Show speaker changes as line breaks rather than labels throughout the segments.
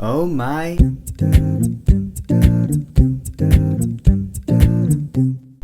Oh my.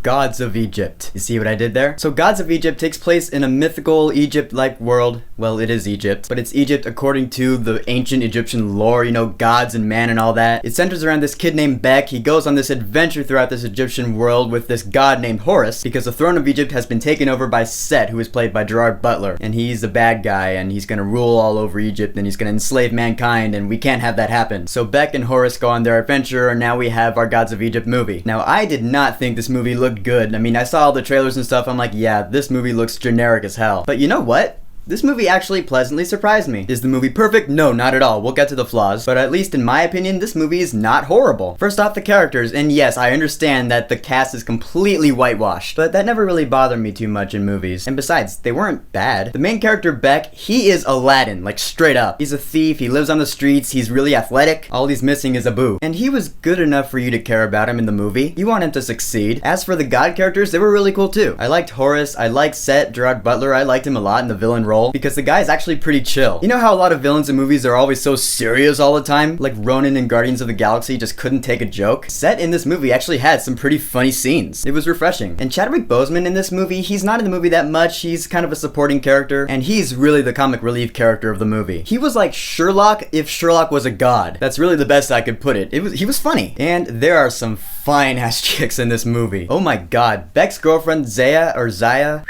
Gods of Egypt. You see what I did there? So Gods of Egypt takes place in a mythical Egypt-like world. Well, it is Egypt, but it's Egypt according to the ancient Egyptian lore, you know, gods and man and all that. It centers around this kid named Beck. He goes on this adventure throughout this Egyptian world with this god named Horus, because the throne of Egypt has been taken over by Set, who is played by Gerard Butler. And he's a bad guy, and he's gonna rule all over Egypt, and he's gonna enslave mankind, and we can't have that happen. So Beck and Horus go on their adventure, and now we have our Gods of Egypt movie. Now, I did not think this movie looked good. I mean, I saw all the trailers and stuff, I'm like, yeah, this movie looks generic as hell. But you know what? This movie actually pleasantly surprised me. Is the movie perfect? No, not at all. We'll get to the flaws. But at least in my opinion, this movie is not horrible. First off, the characters. And yes, I understand that the cast is completely whitewashed. But that never really bothered me too much in movies. And besides, they weren't bad. The main character, Beck, he is Aladdin. Like, straight up. He's a thief. He lives on the streets. He's really athletic. All he's missing is a boo. And he was good enough for you to care about him in the movie. You want him to succeed. As for the god characters, they were really cool too. I liked Horus. I liked Set, Gerard Butler. I liked him a lot in the villain role. Because the guy is actually pretty chill. You know how a lot of villains in movies are always so serious all the time? Like Ronan in Guardians of the Galaxy just couldn't take a joke. Set in this movie actually had some pretty funny scenes. It was refreshing. And Chadwick Boseman in this movie, he's not in the movie that much. He's kind of a supporting character, and he's really the comic relief character of the movie. He was like Sherlock if Sherlock was a god. That's really the best I could put it. He was funny. And there are some fine ass chicks in this movie. Oh my god. Beck's girlfriend Zaya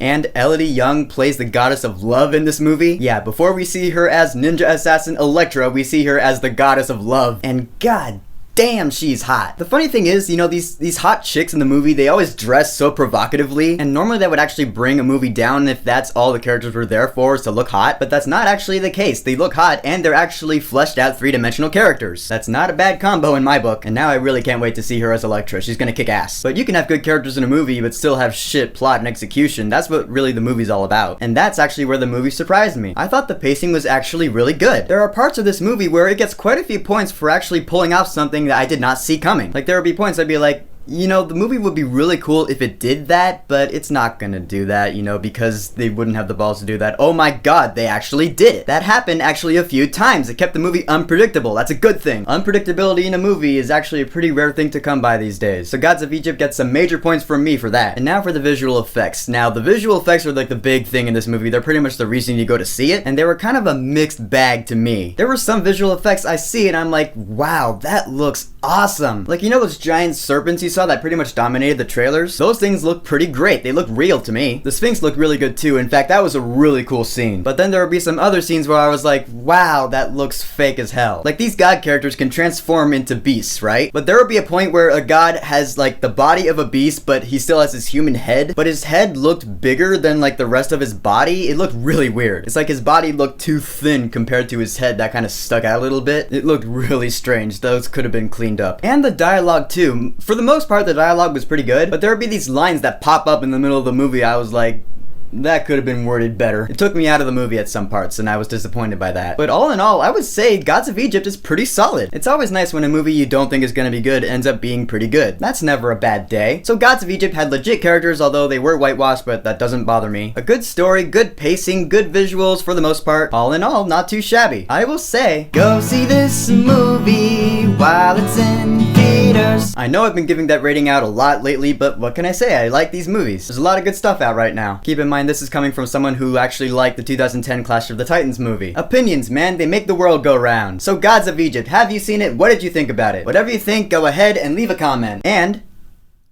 and Elodie Yung plays the goddess of love in this movie. Yeah, before we see her as ninja assassin Elektra, we see her as the goddess of love. And god damn, she's hot. The funny thing is, you know, these hot chicks in the movie, they always dress so provocatively, and normally that would actually bring a movie down if that's all the characters were there for, is to look hot, but that's not actually the case. They look hot, and they're actually fleshed out three-dimensional characters. That's not a bad combo in my book, and now I really can't wait to see her as Elektra. She's gonna kick ass. But you can have good characters in a movie, but still have shit plot and execution. That's what really the movie's all about. And that's actually where the movie surprised me. I thought the pacing was actually really good. There are parts of this movie where it gets quite a few points for actually pulling off something that I did not see coming. Like, there would be points I'd be like, you know, the movie would be really cool if it did that, but it's not gonna do that, you know, because they wouldn't have the balls to do that. Oh my god, they actually did it. That happened actually a few times. It kept the movie unpredictable. That's a good thing. Unpredictability in a movie is actually a pretty rare thing to come by these days. So Gods of Egypt gets some major points from me for that. And now for the visual effects. Now, the visual effects are like the big thing in this movie. They're pretty much the reason you go to see it, and they were kind of a mixed bag to me. There were some visual effects I see and I'm like, wow, that looks awesome. Like, you know those giant serpents you saw that pretty much dominated the trailers? Those things look pretty great. They look real to me. The Sphinx looked really good too. In fact, that was a really cool scene. But then there would be some other scenes where I was like, wow, that looks fake as hell. Like, these god characters can transform into beasts, right? But there would be a point where a god has like the body of a beast, but he still has his human head. But his head looked bigger than like the rest of his body. It looked really weird. It's like his body looked too thin compared to his head that kind of stuck out a little bit. It looked really strange. Those could have been cleaned up. And the dialogue too. For the most part, the dialogue was pretty good, but there would be these lines that pop up in the middle of the movie. I was like, that could have been worded better. It took me out of the movie at some parts, and I was disappointed by that. But all in all, I would say Gods of Egypt is pretty solid. It's always nice when a movie you don't think is gonna be good ends up being pretty good. That's never a bad day. So Gods of Egypt had legit characters, although they were whitewashed, but that doesn't bother me. A good story, good pacing, good visuals for the most part. All in all, not too shabby. I will say, go see this movie while it's in theaters. I know I've been giving that rating out a lot lately, but what can I say? I like these movies. There's a lot of good stuff out right now. Keep in mind, this is coming from someone who actually liked the 2010 Clash of the Titans movie. Opinions, man, they make the world go round. So Gods of Egypt, have you seen it? What did you think about it? Whatever you think, go ahead and leave a comment. And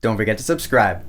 don't forget to subscribe.